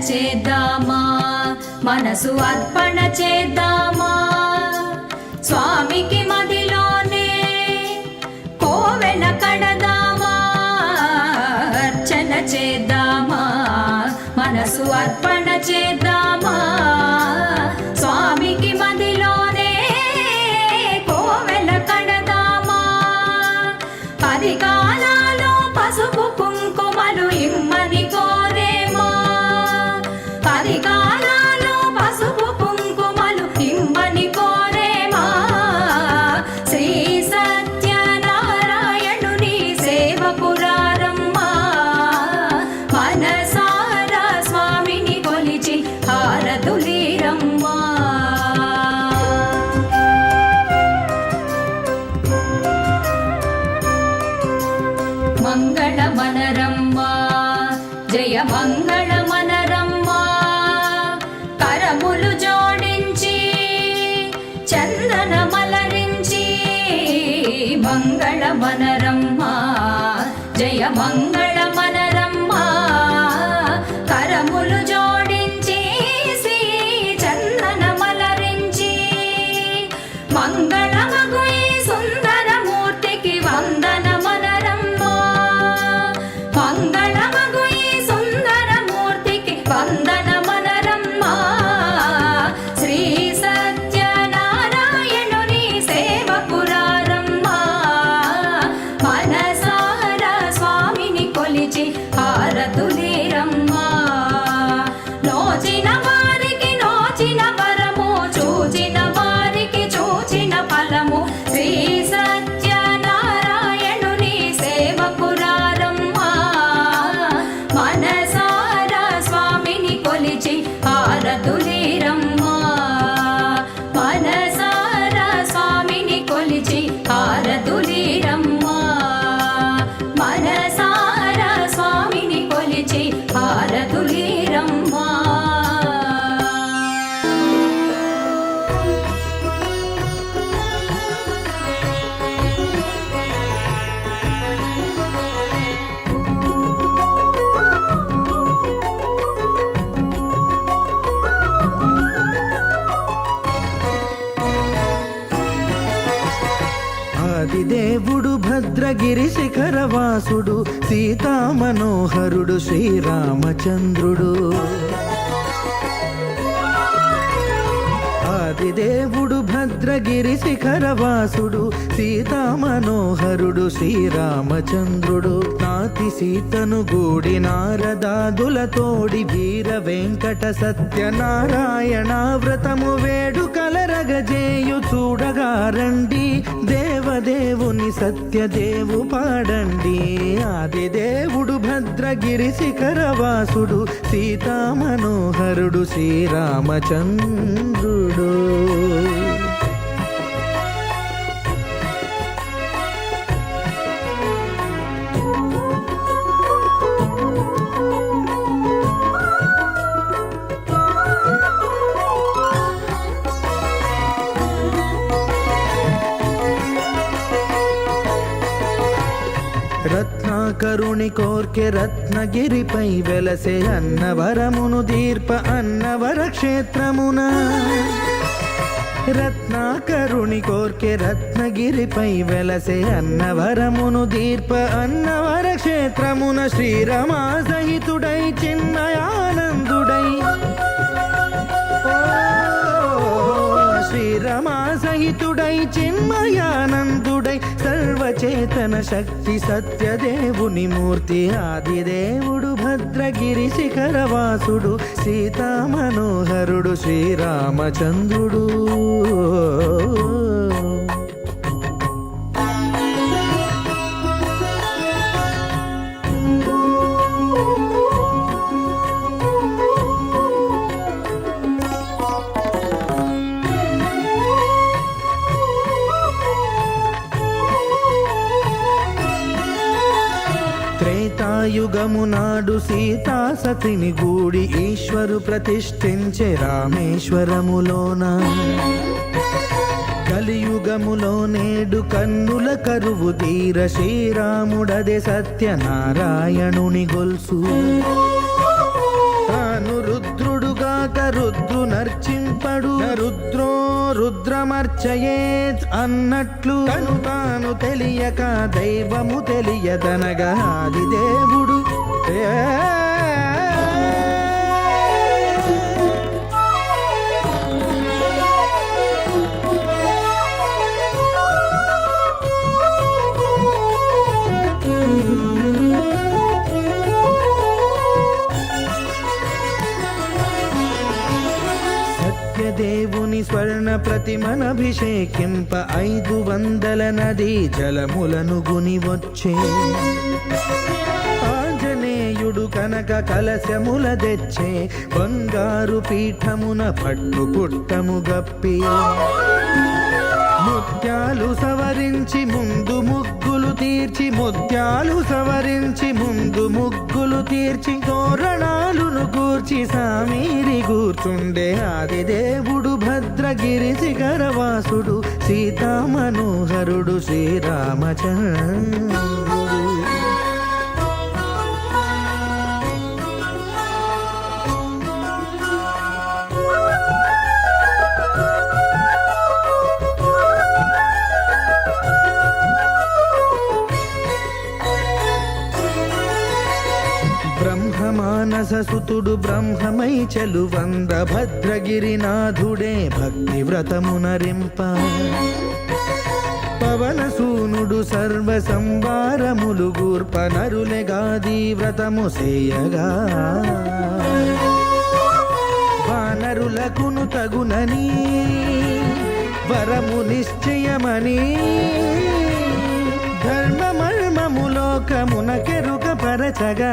చేద్దామా, మనసు అర్పణ చేద్దామా. స్వామికి మదిలోనే కోవెల కడదామా, అర్చన చేద్దామా, మనసు అర్పణ చేద్దామా. స్వామికి మదిలోనే కోవెల కడదామా. 10 కాలాలు పసుపు కుంకుమలు ఇమ్మని కోరేమా, 10 కాలాలు పసుపు కుంకుమలు ఇమ్మని కోరేమా. శ్రీ సత్యనారాయణుని సేవకురారమ్మా, మనసారా స్వామిని కొలిచి హారతులీరమ్మా. మంగళమనరమ్మా, జయ మంగళమనరమ్మా. కరములు జోడించి చందనమలరించి మంగళమనరమ్మా, జయ మంగళమనరమ్మా. కరములు జోడించి శ్రీ చందనమలరించి మంగళమగు ఈ సుందరమూర్తికి వందనమనరమ్మా. మంగళమగు ఈ సుందరమూర్తికి వందనమనరమ్మా. శ్రీ సత్యనారాయణుని సేవకురారమ్మా, మనసారా స్వామిని కొలిచి హారతులీరమ్మా. నోచిన వారికి నోచిన వరము, చూచిన వారికి చూచిన ఫలము. శ్రీ సత్యనారాయణుని సేవకురారమ్మా, మనసారా స్వామిని కొలిచి హారతులీరమ్మా. మనసారా స్వామిని కొలిచి హారతులీరమ్మా. మనసారా స్వామిని కొలిచి హారతులీరమ్మా. ఆదిదేవుడు భద్రగిరి శిఖరవాసుడు, సీతామనోహరుడు శ్రీరామచంద్రుడు. ఆదిదేవుడు భద్రగిరి శిఖరవాసుడు, సీతామనోహరుడు శ్రీరామచంద్రుడు. నాతి సీతను గూడి నారదాదులతోడి వీర వెంకట సత్యనారాయణ వ్రతము వేడుకలరగజేయు చూడగా రండి, దేవదేవుని సత్యదేవు పాడండి. ఆదిదేవుడు భద్రగిరి శిఖరవాసుడు, సీతామనోహరుడు శ్రీరామచంద్రుడు. రత్నాకరుని కోర్కె రత్నగిరిపై వెలసే అన్నవరమును దీర్ప అన్నవర క్షేత్రమున. రత్నాకరుని కోర్కె రత్నగిరిపై వెలసే అన్నవరమును దీర్ప అన్నవర క్షేత్రమున. శ్రీరమా సహితుడై చిన్మయానందుడై, శ్రీరమా సహితుడై చిన్మయానందుడై సర్వచేతన శక్తి సత్యదేవుని మూర్తి. ఆదిదేవుడు భద్రగిరి శిఖరవాసుడు, సీతామనోహరుడు శ్రీరామచంద్రుడు. త్రేతాయుగము నాడు సీతా సతిని గూడి ఈశ్వరు ప్రతిష్ఠించే రామేశ్వరములోన. కలియుగములో నేడు కన్నుల కరువు తీర శ్రీరాముడదే సత్యనారాయణుని గొల్సు. తాను దైవమర్చయేత్ అన్నట్లు తను తాను తెలియక దైవము తెలియదనగా ఆది దేవుడు దేవుని స్వర్ణ ప్రతిమనభిషేకింప 500 నదీ జలములను గుని వచ్చే ఆంజనేయుడు కనక కలశముల తెచ్చే బంగారు పీఠమున పట్టు పుట్టము గప్పి ముత్యాలు సవరించి ముందు ముగ్గులు తీర్చి ముత్యాలు సవరించి ముందు ముగ్గులు తీర్చి తోరణాలును కూర్చి సామీరి కూర్చుండే ఆది దేవుడు భద్రగిరి శిఖరవాసుడు సీతామనోహరుడు శ్రీరామచంద్రుడు బ్రహ్మమానససుతుడు బ్రహ్మమై చెలువంద భద్రగిరినాథుడే భక్తి వ్రతమునరింప పవనసూనుడు సర్వ సంవారములు గూర్ప నరులెగాది వ్రతము సేయగా వానరులకును తగునని వరము నిశ్చయమని ధర్మమర్మములోకమునకెరుక పరచగా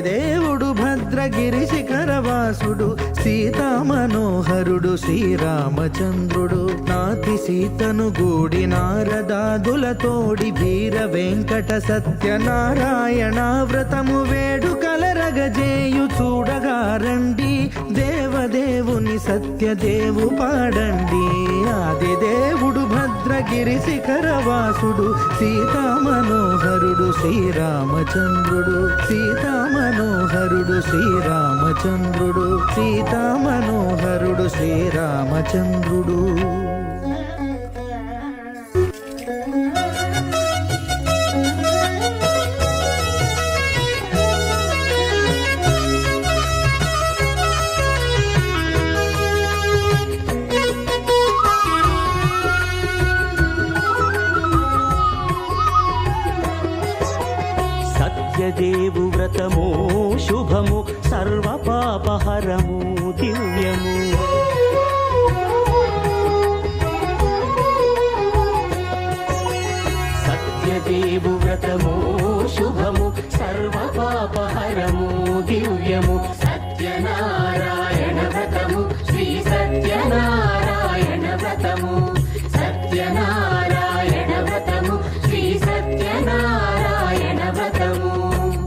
దేవుడు భద్రగిరి శిఖరవాసుడు సీతామనోహరుడు శ్రీరామచంద్రుడు నాతి సీతను గూడి నారదాదులతోడి వీర వెంకట సత్యనారాయణ వ్రతము వేడుకలరగజేయు చూడగా రండి దేవదేవుని సత్యదేవు పాడండి ఆది దేవుడు భద్రగిరి శిఖరవాసుడు సీతామనోహరుడు శ్రీరామచంద్రుడు సీతామనోహరుడు శ్రీరామచంద్రుడు సీతామనోహరుడు శ్రీరామచంద్రుడు సత్యదేవు వ్రతము శుభము సర్వ పాపహరము దివ్యము సత్యదేవు వ్రతము శుభము సర్వ పాపహరము దివ్యము సత్యనారాయణ వ్రతము శ్రీ సత్యనారాయణ వ్రతము సత్యనారాయణ వ్రతము శ్రీ సత్యనారాయణ వ్రతము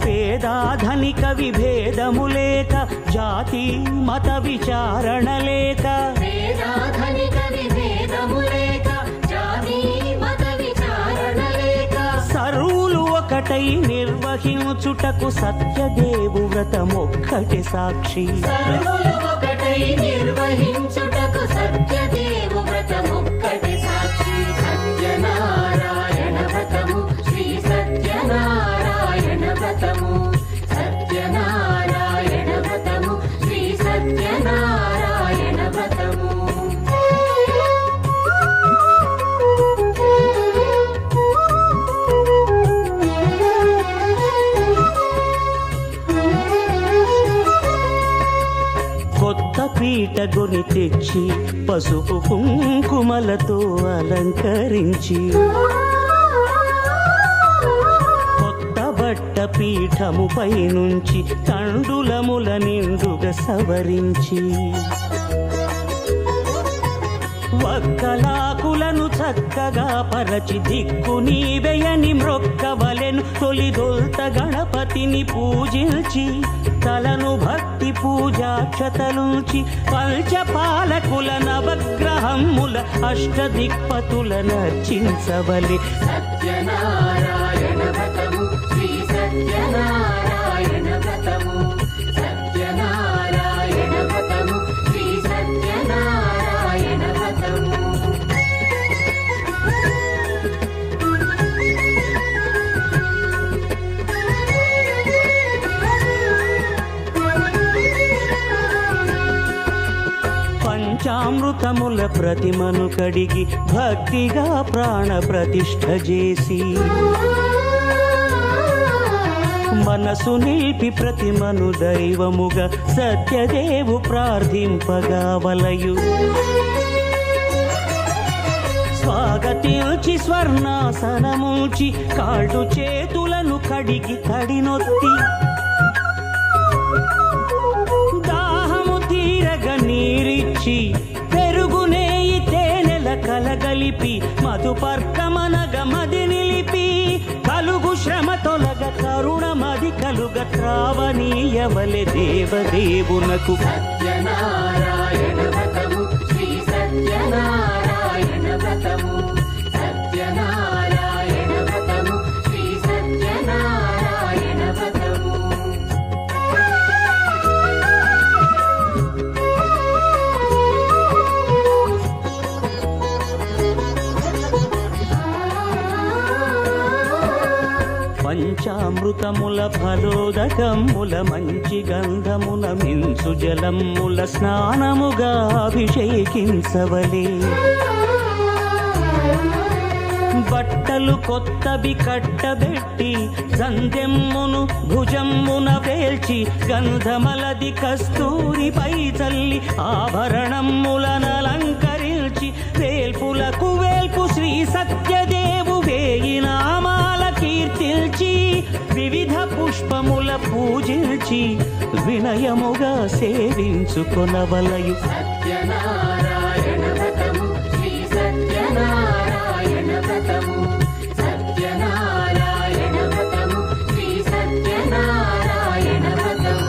పేదాధనిక విభేదము లేక జాతి మత విచారణ లేక వేదాధనిక విభేదము లేక జాతి మత విచారణ లేక సర్వులు ఒకటై నిర్వహించుటకు సత్యదేవు వ్రతమొక్కటి సాక్షి సర్వులు ఒకటై నిర్వహించుటకు సత్యదేవు వ్రతమొక్కటి సాక్షి సత్యనారాయణ వ్రతము శ్రీ సత్యనారాయణ వ్రతము సత్యనారాయణ వ్రతము శ్రీ సత్యనారాయణ వ్రతము కొత్త పీట గొని తెచ్చి పసుపు కుంకుమలతో అలంకరించి కొత్త బట్ట పీఠముపై నుంచి తండులముల నిండుగా సవరించి వక్కలాకులను చక్కగా పరచి దిక్కు నీవెయని మ్రొక్కవలెను తొలిదొల్త గణపతిని పూజించి తలను భక్తి పూజాక్షతలుంచి పంచపాలకుల నవగ్రహముల అష్టదిక్పతుల నర్చించవలె సత్యనారాయణ వ్రతము శ్రీ సత్యనారాయణ వ్రతము సత్యనారాయణ వ్రతము శ్రీ సత్యనారాయణ వ్రతము పంచామృతముల ప్రతిమను కడిగి భక్తిగా ప్రాణ ప్రతిష్ఠ చేసి మనసు నిలిపి ప్రతిమను దైవముగా సత్యదేవు ప్రార్థింపగా వలయు. స్వాగతించి స్వర్ణాసనముంచి కాళ్ళు చేతులను కడిగి తడినొత్తి దాహము తీరగ నీరిచ్చి పెరుగు నేయి తేనెల కలగలిపి మధుపర్కమనగ మది నిలిపి కలుగు శ్రమ తొలగ కరుణ మది కలుగ త్రావనీయవలె దేవదేవునకు. సత్యనారాయణ వ్రతము శ్రీ సత్యనారాయణ వ్రతము. సత్యనారాయణ వ్రతము శ్రీ సత్యనారాయణ వ్రతము. పంచామృతముల ఫలోదకముల మంచి గంధమున మించు జలముల స్నానముగా అభిషేకించవలే. బట్టలు కొత్తవి కట్టబెట్టి సందెమ్మును భుజమ్మున వేల్చి గంధమలది కస్తూరిపై చల్లి ఆభరణములనలంకరించి వేల్పులకు వేల్పు శ్రీ సత్యదేవు వేయి నామాల కీర్తిల్చి వివిధ పుష్పముల పూజించి వినయముగా సేవించుకొనవలయు. సత్యనారాయణ వ్రతము శ్రీ సత్యనారాయణ వ్రతము. సత్యనారాయణ వ్రతము శ్రీ సత్యనారాయణ వ్రతము.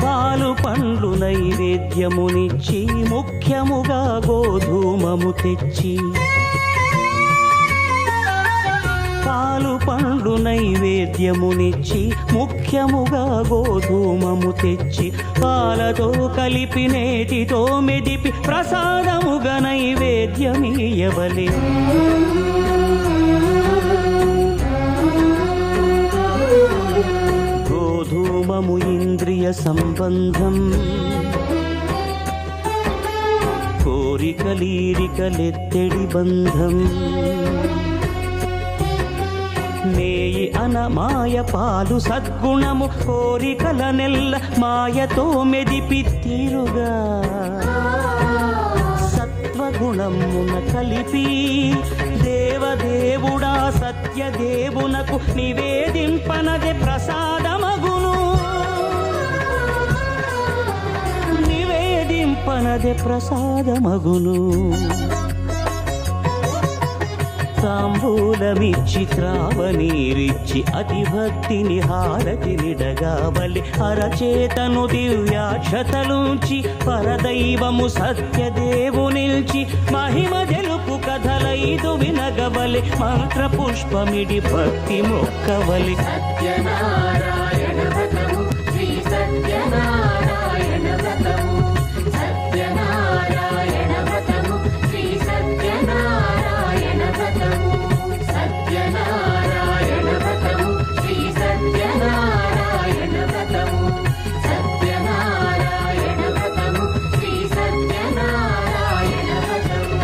పాలు పండ్లు నైవేద్యమునిచ్చి ముఖ్యముగా గోధూమము తెచ్చి పాలు పండ్లు నైవేద్యమునిచ్చి ముఖ్యముగా గోధూమము తెచ్చి పాలతో కలిపి నేతితో మెదిపి ప్రసాదముగా నైవేద్యమీయవలే. గోధూమము ఇంద్రియ సంబంధం కోరికలీరికలెత్తెడి బంధం నేయి అనమాయ పాలు సద్గుణము కోరికల నెల్ల మాయతో మెదిపి తీరుగా సత్వగుణమున కలిపి దేవదేవుడా సత్యదేవునకు నివేదింపనదే ప్రసాదమగును. నివేదింపనదే ప్రసాదమగును. తాంబూలమిచ్చి త్రావనీరిచ్చి అతి భక్తిని హారతినిడగావలి అరచేతను దివ్యాక్షతలుంచి పరదైవము సత్యదేవు నిల్చి మహిమ తెలుపు కథలైదు వినగవలి మంత్ర పుష్పమిడి భక్తి మొక్కవలి. సత్యనారాయణ వ్రతము శ్రీ సత్యనారాయణ వ్రతము. సత్యనారాయణ వ్రతము శ్రీ సత్యనారాయణ వ్రతము. సత్యనారాయణ వ్రతము శ్రీ సత్యనారాయణ వ్రతము. సత్యనారాయణ వ్రతము శ్రీ సత్యనారాయణ వ్రతము.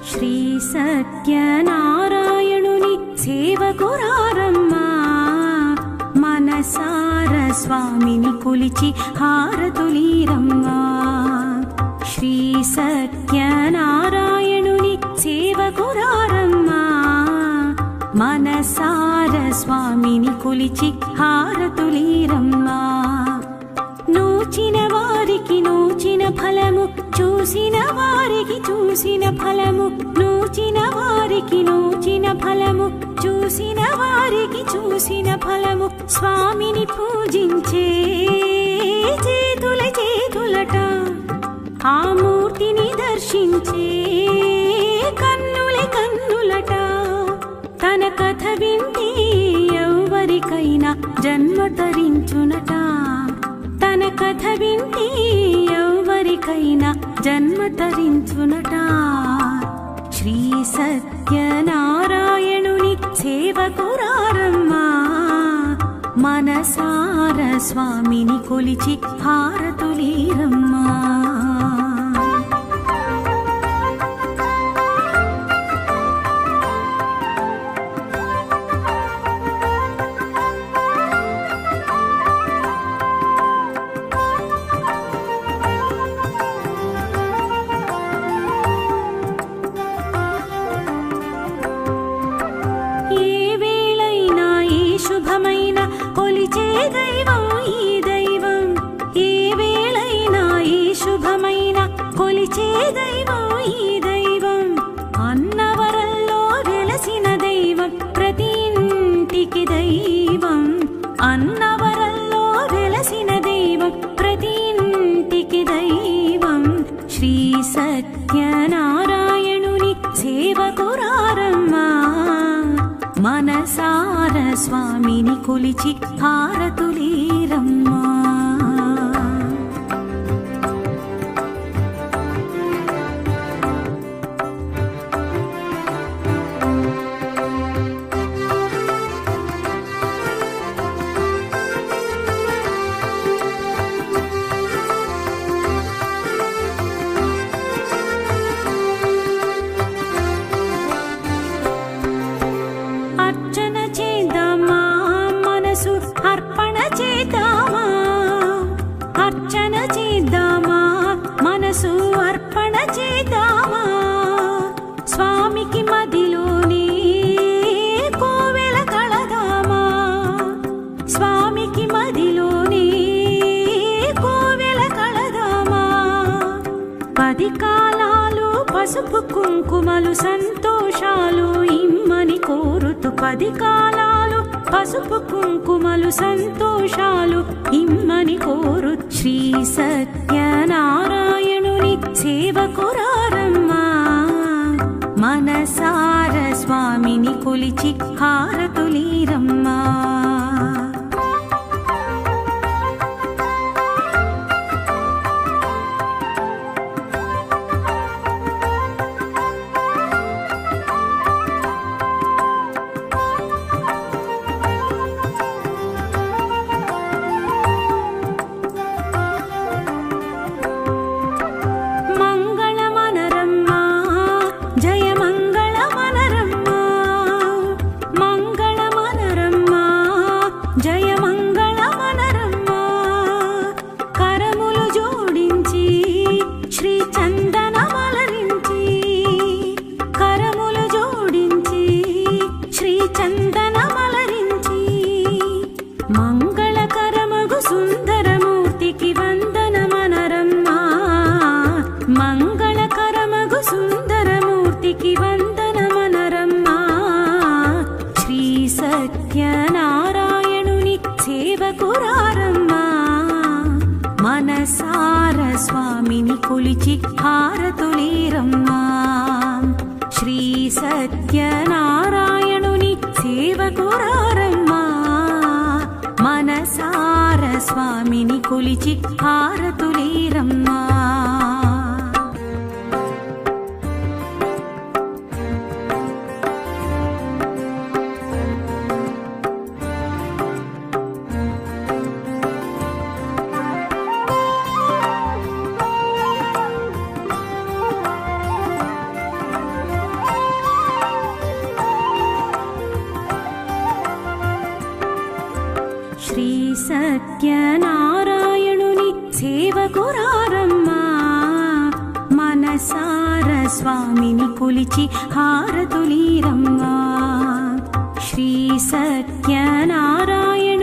శ్రీ సత్యనారాయణుని సేవకురారమ్మా మనసార స్వామిని కొలిచి హారతులీరమ్మా. శ్రీ సత్యనారాయణుని సేవకురారమ్మా మనసార స్వామిని కొలిచి హారతులీరమ్మా. నూచిన వారికి నూచిన ఫలము చూసిన వారికి చూసిన ఫలము నూచిన వారికి నూచిన ఫలము చూసిన వారికి చూసిన ఫలము స్వామిని పూజించే చేతుల చేతులట ఆ మూర్తిని దర్శించే కన్నుల కన్నులట తన కథ వింటే ఎవరికైనా జన్మ తరించునట తన కథ వింటే ఎవరికైనా జన్మ తరించునట శ్రీ సత్యనారాయణుని సేవకురారమ్మా మనసార స్వామిని కొలిచి హారతులీరమ్మా శుభమైన కొలిచే దైవం ఈ దైవం ఏ వేళైనా ఈ శుభమైన కొలిచే దైవం ఈ దైవం అన్నవరంలో వెలసిన దైవం ప్రతి ఇంటికి దైవం అన్నవరంలో వెలసిన దైవం ప్రతి ఇంటికి దైవం శ్రీ సత్యనారాయణుని సేవకురారమ్మా మనసార స్వామిని కొలిచి హారతులీరమ్మా అర్చన చేద్దామా మనసు అర్పణ చేద్దామా అర్చన చేద్దామా మనసు అర్పణ చేద్దామా స్వామికి మదిలోనే కోవెల కళదామా స్వామికి మదిలోనే కోవెల కళదామా 10 కాలాలు పసుపు కుంకుమలు సంతోషాలు ఇమ్మని కోరుతూ 10 కాలాలు పసుపు కుంకుమలు సంతోషాలు ఇమ్మని కోరు శ్రీ సత్యనారాయణుని సేవకురారమ్మా మనసార స్వామిని కొలిచి హారతులీరమ్మా మంగళకరమగు సుందరమూర్తికి వందనమనరమ్మా మంగళకరమగు సుందరమూర్తికి వందనమనరమ్మా శ్రీ సత్యనారాయణుని సేవకురారమ్మా మనసార స్వామిని కొలిచి హారతులీరమ్మా శ్రీ సత్యనారాయణుని సేవకురారమ్మా మనసార స్వామిని కొలిచి హారతులీరమ్మా శ్రీ సత్యనారాయణుని సేవకురారమ్మా మనసార స్వామిని కొలిచి హారతులీరమ్మా శ్రీ సత్యనారాయణ